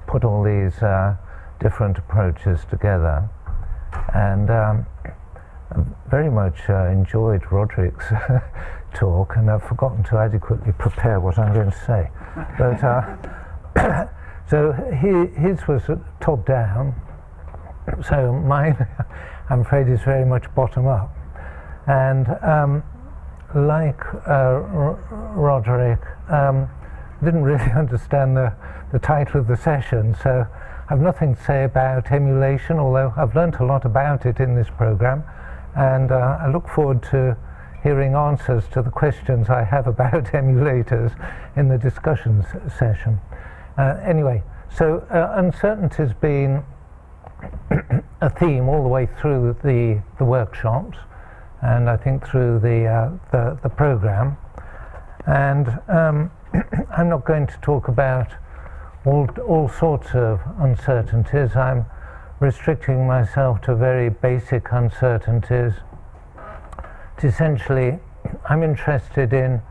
put all these different approaches together, and very much enjoyed Roderick's talk, and I've forgotten to adequately prepare what I'm going to say. But so his was top down, so mine, I'm afraid, is very much bottom up. And like Roderick, didn't really understand the title of the session, so I've nothing to say about emulation, although I've learnt a lot about it in this program, and I look forward to hearing answers to the questions I have about emulators in the discussion session. Anyway, so uncertainty's been a theme all the way through the workshops, and I think through the program. And I'm not going to talk about all sorts of uncertainties. I'm restricting myself to very basic uncertainties. Essentially, I'm interested in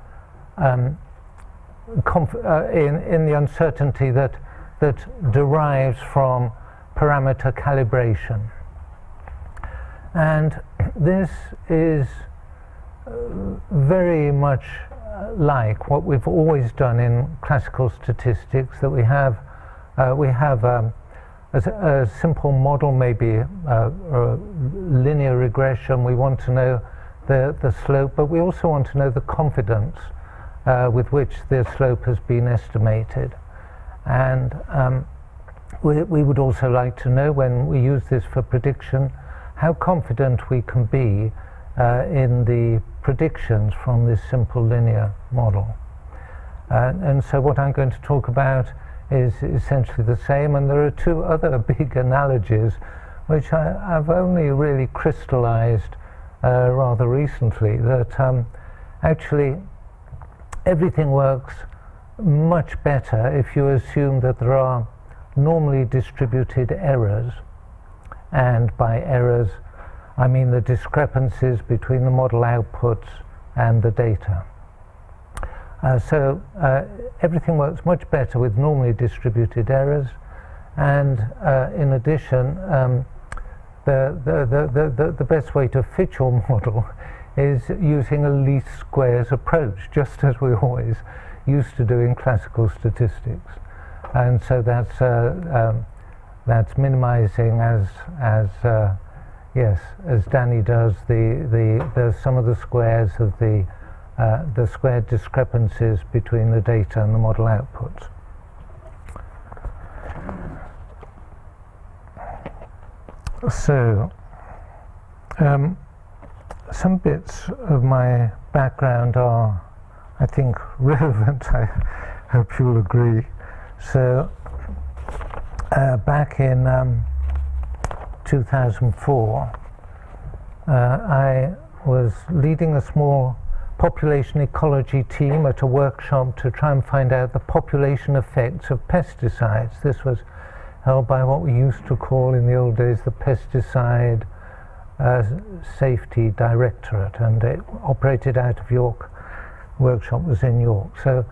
the uncertainty that derives from parameter calibration. And this is very much like what we've always done in classical statistics, that we have a simple model, maybe a linear regression. We want to know the slope, but we also want to know the confidence with which the slope has been estimated. And we would also like to know, when we use this for prediction, how confident we can be in the predictions from this simple linear model. And so what I'm going to talk about is essentially the same, and there are two other big analogies which I've only really crystallized rather recently, that actually everything works much better if you assume that there are normally distributed errors, and by errors I mean the discrepancies between the model outputs and the data. So everything works much better with normally distributed errors, and in addition, the best way to fit your model is using a least squares approach, just as we always used to do in classical statistics. And so that's minimizing as Danny does the sum of the squares of the squared discrepancies between the data and the model outputs. So some bits of my background are, I think, relevant. I hope you'll agree. So back in 2004, I was leading a small population ecology team at a workshop to try and find out the population effects of pesticides. This was held by what we used to call in the old days the Pesticide Safety Directorate, and it operated out of York. The workshop was in York. So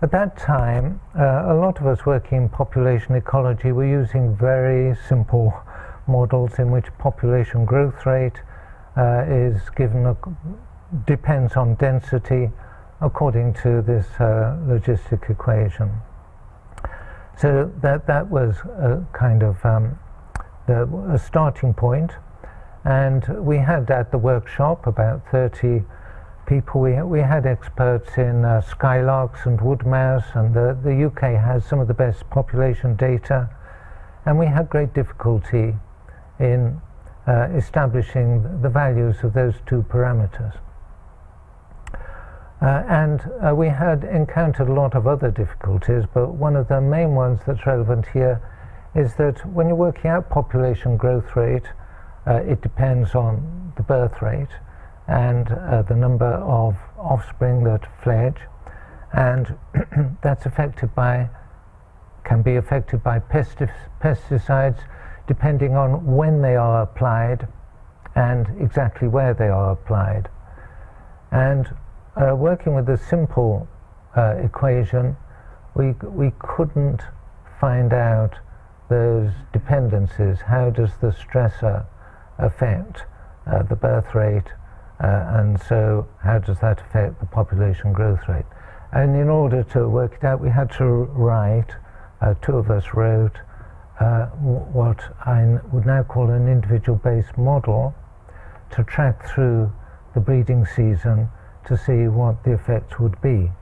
at that time, a lot of us working in population ecology were using very simple models in which population growth rate is given depends on density according to this logistic equation. So that was a kind of a starting point, and we had at the workshop about 30 people. We had experts in skylarks and wood mouse, and the UK has some of the best population data, and we had great difficulty in establishing the values of those two parameters. And we had encountered a lot of other difficulties, but one of the main ones that's relevant here is that when you're working out population growth rate, it depends on the birth rate and the number of offspring that fledge, and that's can be affected by pesticides depending on when they are applied and exactly where they are applied. And working with a simple equation, we couldn't find out those dependencies. How does the stressor affect the birth rate, and so how does that affect the population growth rate? And in order to work it out, we had to write, two of us wrote, what I would now call an individual-based model to track through the breeding season to see what the effects would be.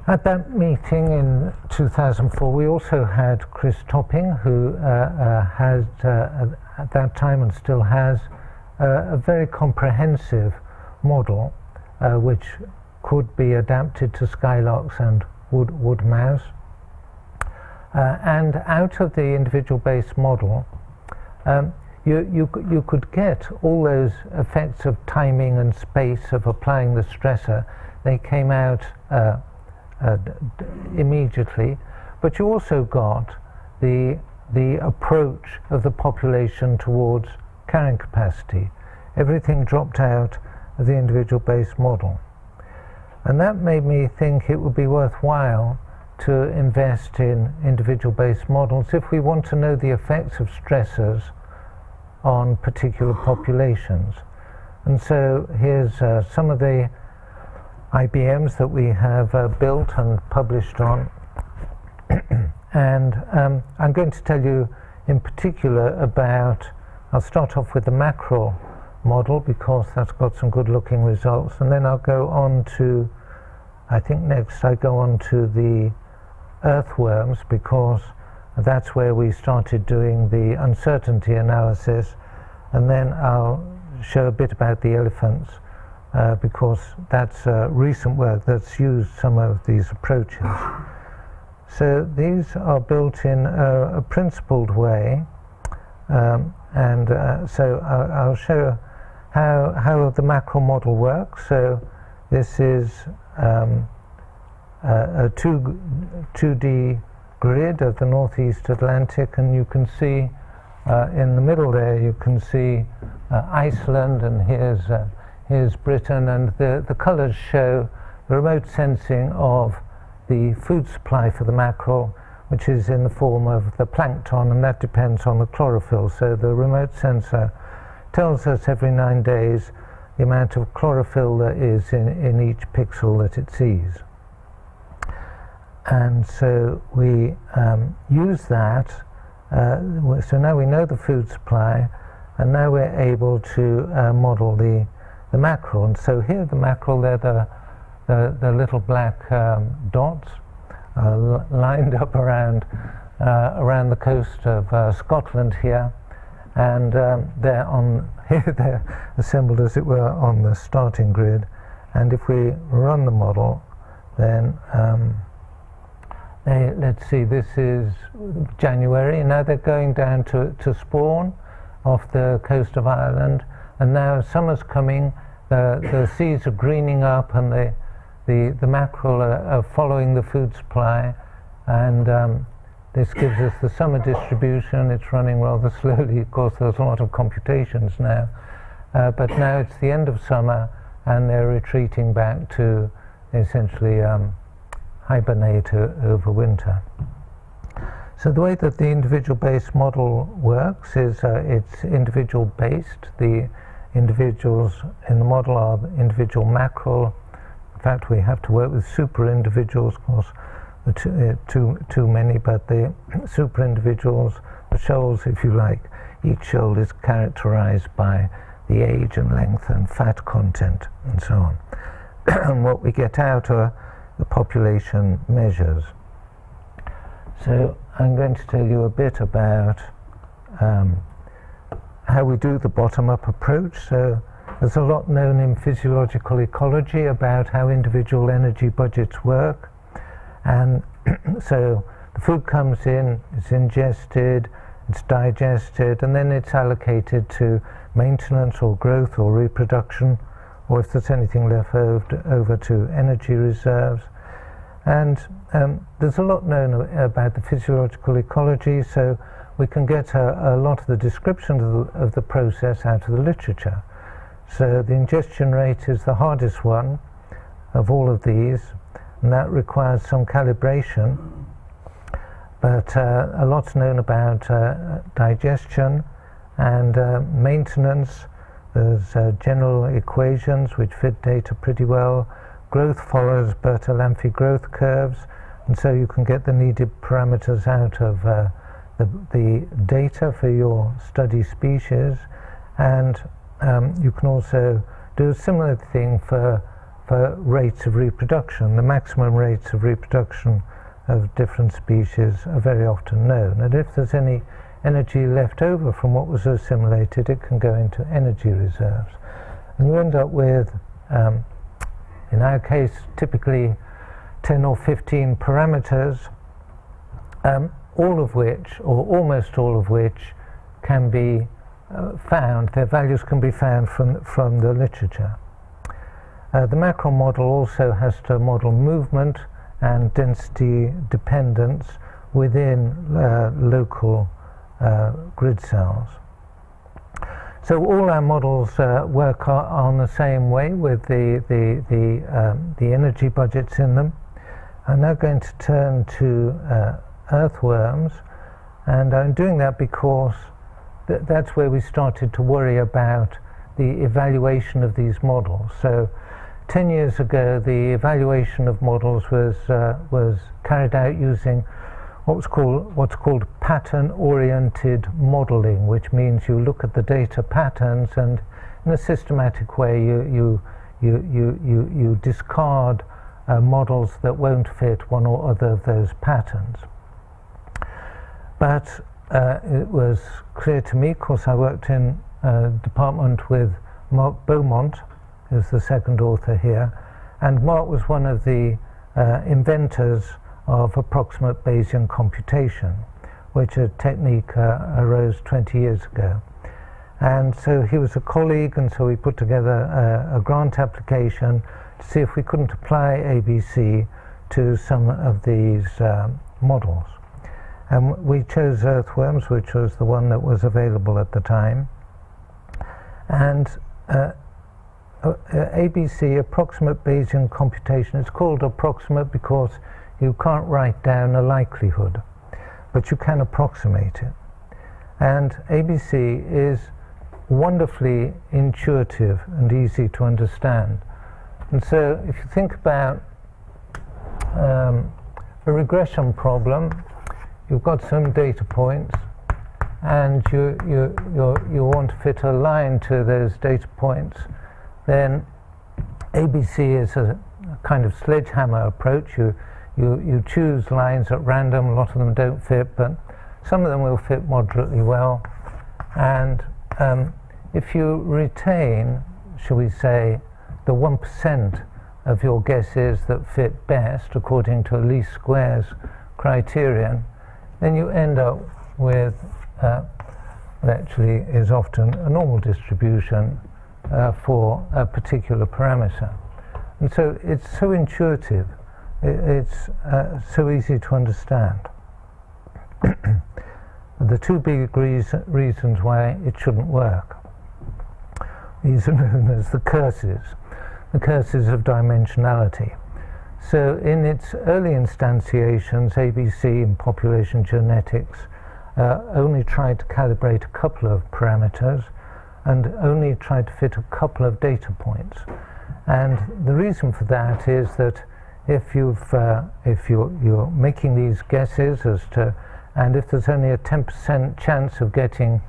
At that meeting in 2004, we also had Chris Topping, who had, at that time and still has, a very comprehensive model which could be adapted to skylarks and wood mouse. And out of the individual-based model, you could get all those effects of timing and space of applying the stressor. They came out immediately, but you also got the approach of the population towards carrying capacity. Everything dropped out of the individual-based model. And that made me think it would be worthwhile to invest in individual-based models if we want to know the effects of stressors on particular populations. And so here's some of the IBMs that we have built and published on. And I'm going to tell you in particular about, I'll start off with the mackerel model because that's got some good looking results, and then I'll go on to, I think next I go on to the earthworms, because that's where we started doing the uncertainty analysis, and then I'll show a bit about the elephants because that's recent work that's used some of these approaches. So these are built in a principled way, and so I'll show how the mackerel model works. So this is a 2D grid of the Northeast Atlantic, and you can see in the middle there you can see Iceland, and here's Britain, and the colours show the remote sensing of the food supply for the mackerel, which is in the form of the plankton, and that depends on the chlorophyll. So the remote sensor tells us every 9 days the amount of chlorophyll there is in each pixel that it sees. And so we use that, so now we know the food supply, and now we're able to model the mackerel. And so here the mackerel, they're the little black dots lined up around the coast of Scotland here, and they're assembled, as it were, on the starting grid. And if we run the model, then let's see, this is January, and now they're going down to spawn off the coast of Ireland, and now summer's coming, the seas are greening up, and the mackerel are following the food supply, and this gives us the summer distribution. It's running rather slowly, of course there's a lot of computations now, but now it's the end of summer and they're retreating back to essentially hibernate over winter. So the way that the individual-based model works is it's individual-based. The individuals in the model are the individual mackerel. In fact, we have to work with super individuals, of course, too many, but the super individuals, the shoals, if you like, each shoal is characterized by the age and length and fat content and so on. And what we get out are the population measures. So I'm going to tell you a bit about how we do the bottom-up approach. So there's a lot known in physiological ecology about how individual energy budgets work. And so the food comes in, it's ingested, it's digested, and then it's allocated to maintenance or growth or reproduction, or if there's anything left over to energy reserves. And there's a lot known about the physiological ecology, so we can get a lot of the description of the process out of the literature. So the ingestion rate is the hardest one of all of these, and that requires some calibration. but a lot's known about digestion and maintenance. There's general equations which fit data pretty well. Growth follows Bertalanffy growth curves, and so you can get the needed parameters out of the data for your study species. And you can also do a similar thing for rates of reproduction. The maximum rates of reproduction of different species are very often known, and if there's any energy left over from what was assimilated, it can go into energy reserves, and you end up with, in our case, typically 10 or 15 parameters, all of which, or almost all of which, can be found, their values can be found from the literature. The macro model also has to model movement and density dependence within local grid cells. So all our models work on the same way, with the energy budgets in them. I'm now going to turn to earthworms, and I'm doing that because that's where we started to worry about the evaluation of these models. So 10 years ago, the evaluation of models was carried out using what's called pattern-oriented modeling, which means you look at the data patterns, and in a systematic way you discard models that won't fit one or other of those patterns. But it was clear to me, of course I worked in a department with Mark Beaumont, who's the second author here, and Mark was one of the inventors of approximate Bayesian computation, which a technique arose 20 years ago. And so he was a colleague, and so we put together a grant application to see if we couldn't apply ABC to some of these models. And we chose earthworms, which was the one that was available at the time. And ABC, approximate Bayesian computation, it's called approximate because you can't write down a likelihood, but you can approximate it. And ABC is wonderfully intuitive and easy to understand. And so if you think about a regression problem, you've got some data points, and you want to fit a line to those data points, then ABC is a kind of sledgehammer approach. You choose lines at random. A lot of them don't fit, but some of them will fit moderately well. And if you retain, shall we say, the 1% of your guesses that fit best according to a least squares criterion, then you end up with what actually is often a normal distribution for a particular parameter. And so it's so intuitive, it's so easy to understand. The two big reasons why it shouldn't work, these are known as the curses of dimensionality. So in its early instantiations, ABC in population genetics only tried to calibrate a couple of parameters and only tried to fit a couple of data points. And the reason for that is that if you're making these guesses as to, and if there's only a 10% chance of getting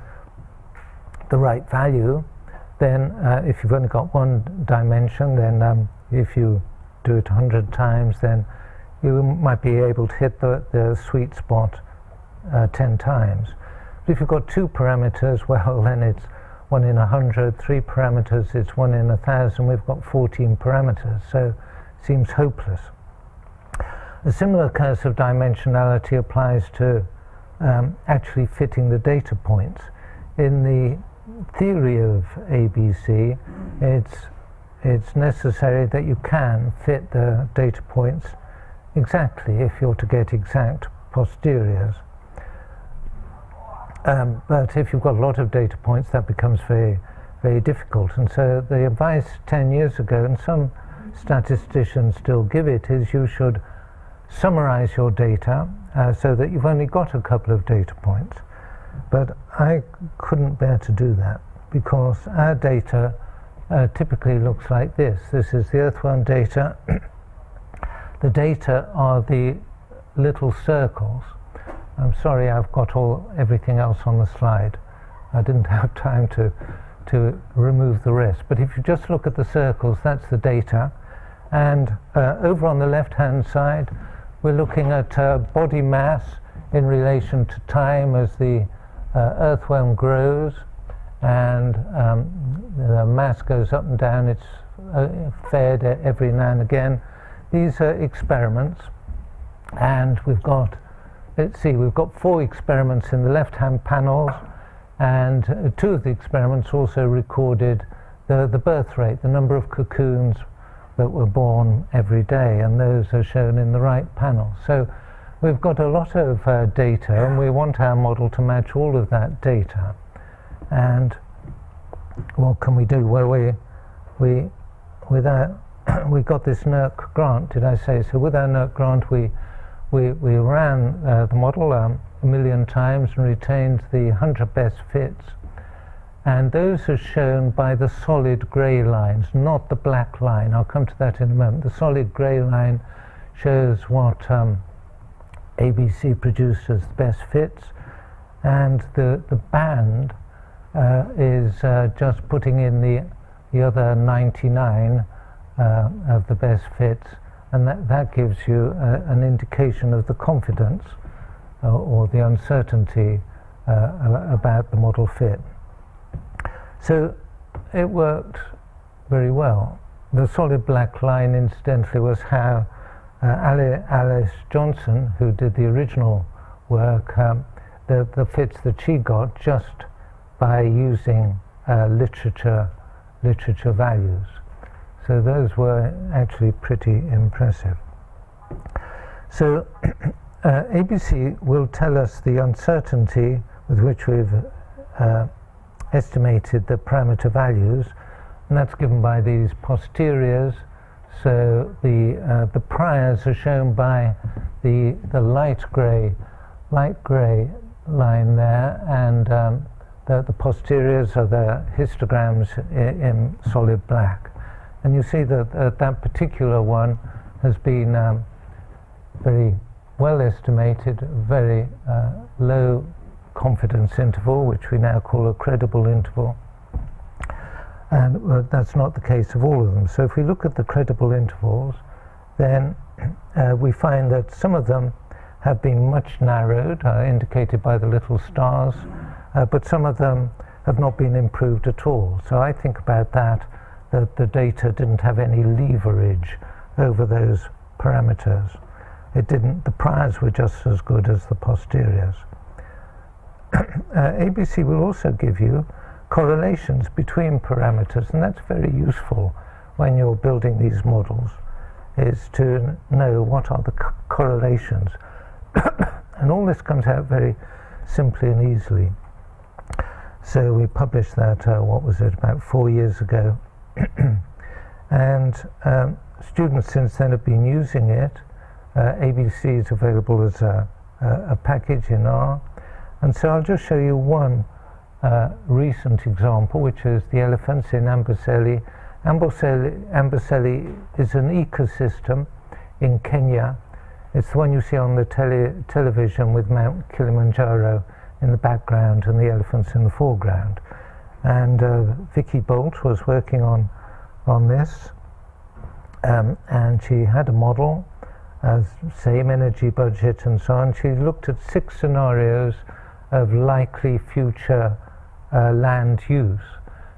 the right value, then if you've only got one dimension, then if you do it 100 times, then you might be able to hit the sweet spot 10 times. But if you've got two parameters, well, then it's 1 in 100, 3 parameters, it's 1 in 1,000, we've got 14 parameters, so it seems hopeless. A similar curse of dimensionality applies to actually fitting the data points. In the theory of ABC, it's necessary that you can fit the data points exactly if you're to get exact posteriors. But if you've got a lot of data points, that becomes very, very difficult. And so the advice 10 years ago, and some statisticians still give it, is you should summarize your data so that you've only got a couple of data points. But I couldn't bear to do that, because our data typically looks like this. This is the earthworm data. The data are the little circles. I'm sorry, I've got everything else on the slide. I didn't have time to remove the rest. But if you just look at the circles, that's the data. And over on the left-hand side, we're looking at body mass in relation to time as the earthworm grows, and the mass goes up and down. It's fed every now and again. These are experiments, and we've got, let's see, we've got 4 experiments in the left-hand panels, and 2 of the experiments also recorded the birth rate, the number of cocoons that were born every day, and those are shown in the right panel. So we've got a lot of data, and we want our model to match all of that data. And what can we do? Well, we got this NERC grant, did I say? So with our NERC grant, we ran the model a million times and retained the 100 best fits. And those are shown by the solid grey lines, not the black line. I'll come to that in a moment. The solid grey line shows what ABC produced as the best fits, and the band is just putting in the other 99 of the best fits, and that gives you an indication of the confidence or the uncertainty about the model fit. So it worked very well. The solid black line, incidentally, was how Alice Johnson, who did the original work, the fits that she got just by using literature values. So those were actually pretty impressive. So ABC will tell us the uncertainty with which we've estimated the parameter values, and that's given by these posteriors. So the priors are shown by the light grey line there, and the posteriors are the histograms in solid black. And you see that that particular one has been very well estimated, very low confidence interval, which we now call a credible interval. And that's not the case of all of them. So if we look at the credible intervals, then we find that some of them have been much narrowed, indicated by the little stars, but some of them have not been improved at all. So I think about that the data didn't have any leverage over those parameters. It didn't. The priors were just as good as the posteriors. ABC will also give you correlations between parameters, and that's very useful when you're building these models, is to know what are the correlations. And all this comes out very simply and easily. So we published that, what was it, about 4 years ago. And students since then have been using it. ABC is available as a package in R. And so I'll just show you one recent example, which is the elephants in Amboseli. Amboseli is an ecosystem in Kenya. It's the one you see on the television with Mount Kilimanjaro in the background and the elephants in the foreground. And Vicky Bolt was working on this, and she had a model, same energy budget and so on. She looked at 6 scenarios of likely future land use,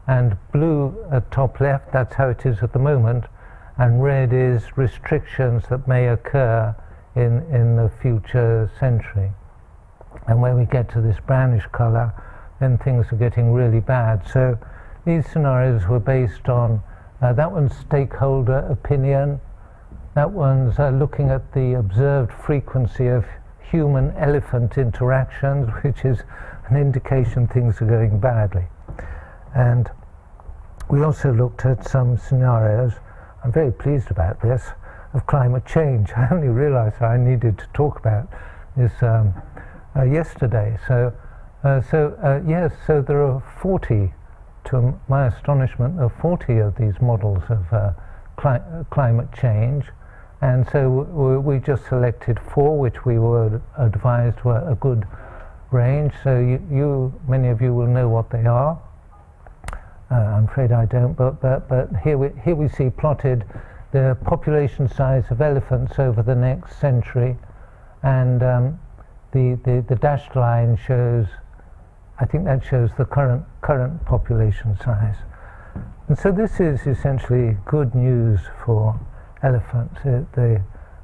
and blue at top left, that's how it is at the moment, and red is restrictions that may occur in the future century. And when we get to this brownish color, then things are getting really bad. So these scenarios were based on that one's stakeholder opinion, that one's looking at the observed frequency of human-elephant interactions, which is an indication things are going badly. And we also looked at some scenarios, I'm very pleased about this, of climate change. I only realized I needed to talk about this yesterday. So yes, so there are 40, to my astonishment, there are 40 of these models of climate change. And so we just selected 4, which we were advised were a good range. So many of you will know what they are. I'm afraid I don't, but here we see plotted the population size of elephants over the next century, and the dashed line shows, I think that shows the current population size. And so this is essentially good news for elephants. The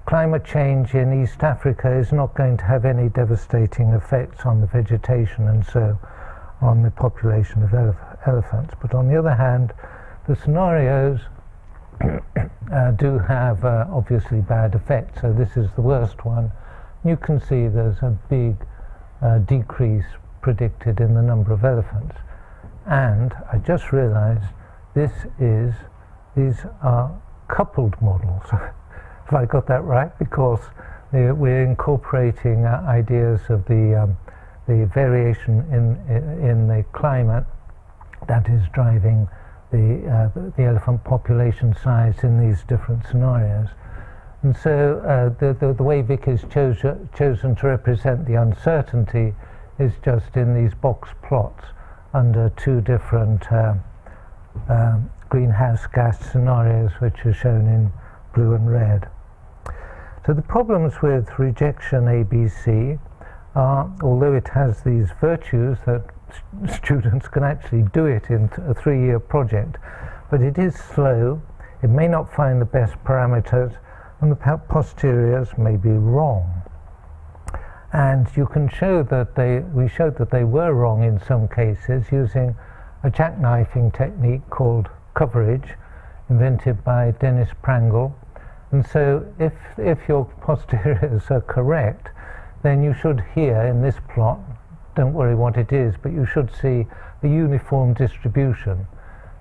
climate change in East Africa is not going to have any devastating effects on the vegetation and so on the population of elephants. But on the other hand, the scenarios do have obviously bad effects. So this is the worst one. You can see there's a big decrease predicted in the number of elephants. And I just realized these are coupled models. Have I got that right? Because we're incorporating ideas of the variation in the climate that is driving the elephant population size in these different scenarios. And so the way Vic has chosen to represent the uncertainty is just in these box plots under 2 different greenhouse gas scenarios, which are shown in blue and red. So the problems with rejection ABC are, although it has these virtues that students can actually do it in a 3-year project, but it is slow, it may not find the best parameters, and the posteriors may be wrong. And you can show that we showed that they were wrong in some cases using a jackknifing technique called coverage, invented by Dennis Prangle. And so if your posteriors are correct, then you should here in this plot, don't worry what it is, but you should see a uniform distribution.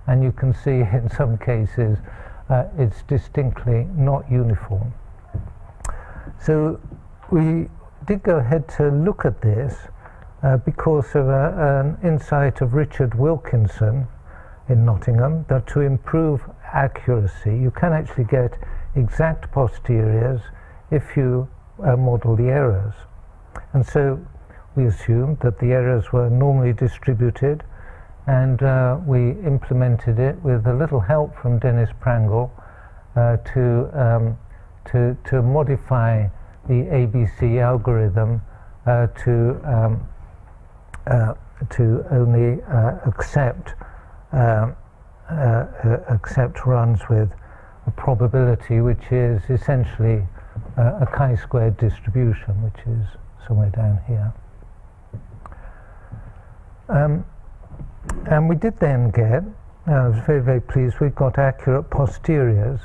And you can see in some cases it's distinctly not uniform. So we did go ahead to look at this because of an insight of Richard Wilkinson in Nottingham, that to improve accuracy you can actually get exact posteriors if you model the errors. And so we assumed that the errors were normally distributed, and we implemented it with a little help from Dennis Prangle to modify the ABC algorithm to only accept runs with a probability which is essentially a chi-squared distribution, which is somewhere down here. And we did then get, I was very, very pleased, we got accurate posteriors,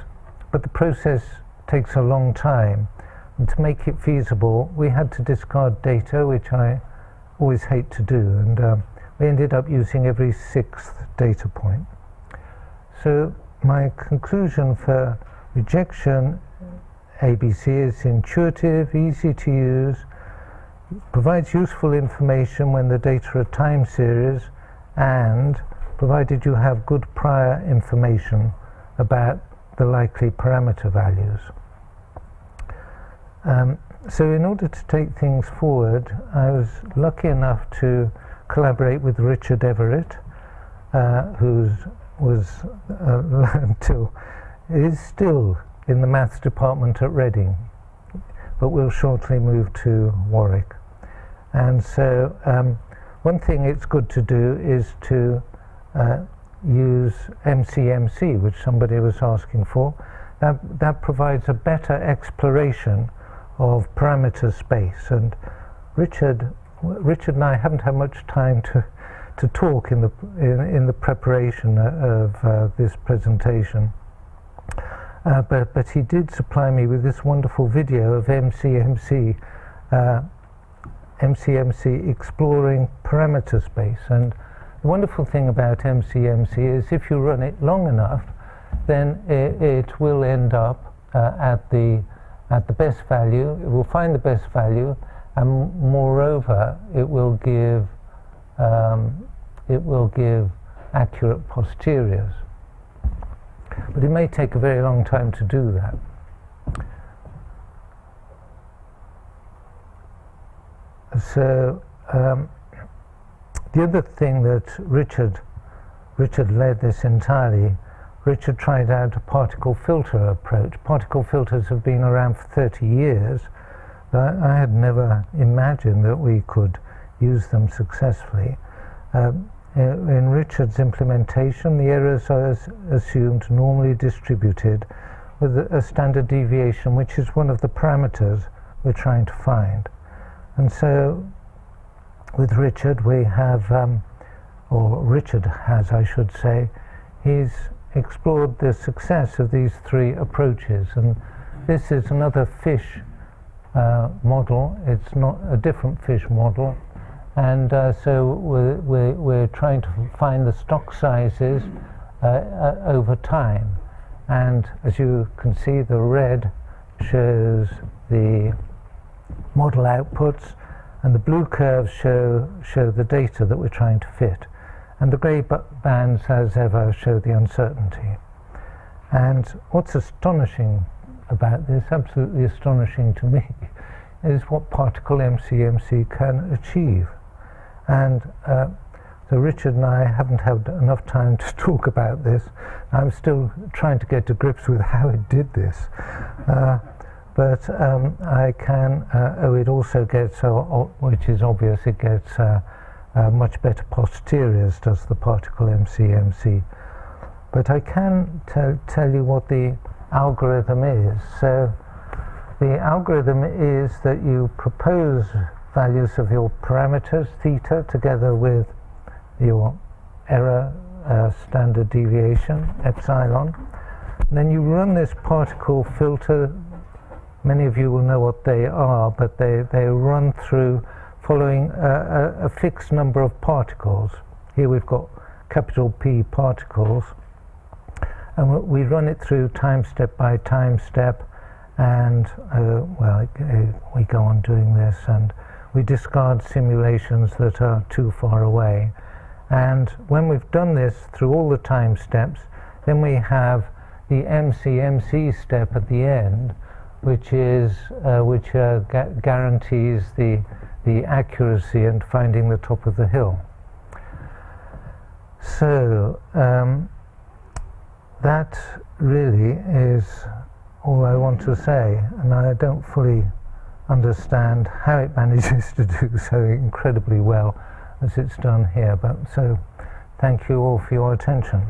but the process takes a long time. And to make it feasible, we had to discard data, which I always hate to do, and we ended up using every 6th data point. So my conclusion for rejection ABC is intuitive, easy to use, provides useful information when the data are time series, and provided you have good prior information about the likely parameter values. So in order to take things forward, I was lucky enough to collaborate with Richard Everett, who is still in the maths department at Reading, but will shortly move to Warwick. And so one thing it's good to do is to use MCMC, which somebody was asking for. That provides a better exploration of parameter space, and Richard and I haven't had much time to talk in the preparation of this presentation, but he did supply me with this wonderful video of MCMC exploring parameter space. And the wonderful thing about MCMC is if you run it long enough, then it will end up at the best value. It will find the best value, and moreover, it will give accurate posteriors. But it may take a very long time to do that. So the other thing that Richard led this entirely. Richard tried out a particle filter approach. Particle filters have been around for 30 years, but I had never imagined that we could use them successfully. In Richard's implementation, the errors are assumed normally distributed with a standard deviation, which is one of the parameters we're trying to find. And so with Richard we have, or Richard has, I should say, he's explored the success of these three approaches, and this is another fish model. It's not a different fish model, and so we're trying to find the stock sizes over time, and as you can see, the red shows the model outputs, and the blue curves show the data that we're trying to fit, and the grey bands, as ever, show the uncertainty. And what's astonishing about this, absolutely astonishing to me, is what particle MCMC can achieve. And so Richard and I haven't had enough time to talk about this. I'm still trying to get to grips with how it did this. But I can, it also gets, which is obvious, it gets much better posteriors, does the particle MCMC. But I can tell you what the algorithm is. So the algorithm is that you propose values of your parameters, theta, together with your error standard deviation, epsilon. And then you run this particle filter. Many of you will know what they are, but they run through following a fixed number of particles. Here we've got capital P particles, and we run it through time step by time step, and we go on doing this, and we discard simulations that are too far away. And when we've done this through all the time steps, then we have the MCMC step at the end, which guarantees the accuracy and finding the top of the hill. So that really is all I want to say, and I don't fully understand how it manages to do so incredibly well as it's done here, but so thank you all for your attention.